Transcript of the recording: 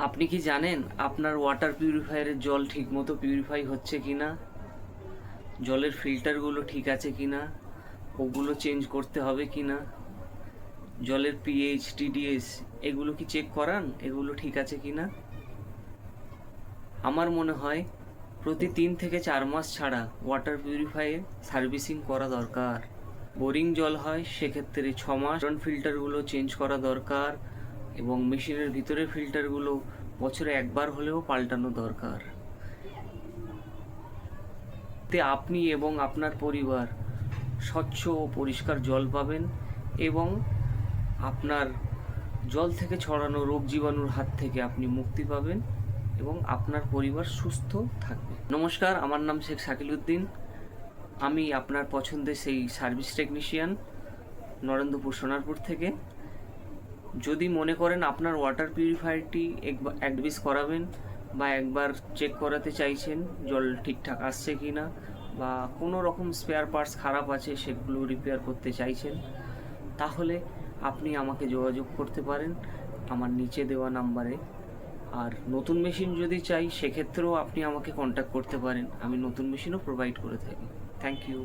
আপনি কি জানেন আপনার ওয়াটার পিউরিফায়ারের জল ঠিকমতো পিউরিফাই হচ্ছে কি না? জলের ফিল্টারগুলো ঠিক আছে কি না? ওগুলো চেঞ্জ করতে হবে কি না? জলের পিএইচ, টিডিএস এগুলো কি চেক করান? এগুলো ঠিক আছে কি না? আমার মনে হয় প্রতি 3 থেকে 4 মাস ছাড়া ওয়াটার পিউরিফায়ার সার্ভিসিং করা দরকার। বোরিং জল হয় সেক্ষেত্রে 6 মাস ফিল্টারগুলো চেঞ্জ করা দরকার এবং মেশিনের ভিতরের ফিল্টারগুলো বছরে একবার হলেও পাল্টানো দরকার। এতে আপনি এবং আপনার পরিবার স্বচ্ছ ও পরিষ্কার জল পাবেন এবং আপনার জল থেকে ছড়ানো রোগ জীবাণুর হাত থেকে আপনি মুক্তি পাবেন এবং আপনার পরিবার সুস্থ থাকবে। নমস্কার, আমার নাম শেখ শাকিল উদ্দিন। আমি আপনার পছন্দের সেই সার্ভিস টেকনিশিয়ান নরেন্দ্রপুর সোনারপুর থেকে। যদি মনে করেন আপনার ওয়াটার পিউরিফায়ারটি একবার করাবেন বা একবার চেক করাতে চাইছেন জল ঠিকঠাক আসছে কি না, বা কোনো রকম স্পেয়ার পার্টস খারাপ আছে সেগুলো রিপেয়ার করতে চাইছেন, তাহলে আপনি আমাকে যোগাযোগ করতে পারেন আমার নিচে দেওয়া নাম্বারে। আর নতুন মেশিন যদি চাই সেক্ষেত্রেও আপনি আমাকে কন্ট্যাক্ট করতে পারেন, আমি নতুন মেশিনও প্রোভাইড করে থাকি। Thank you.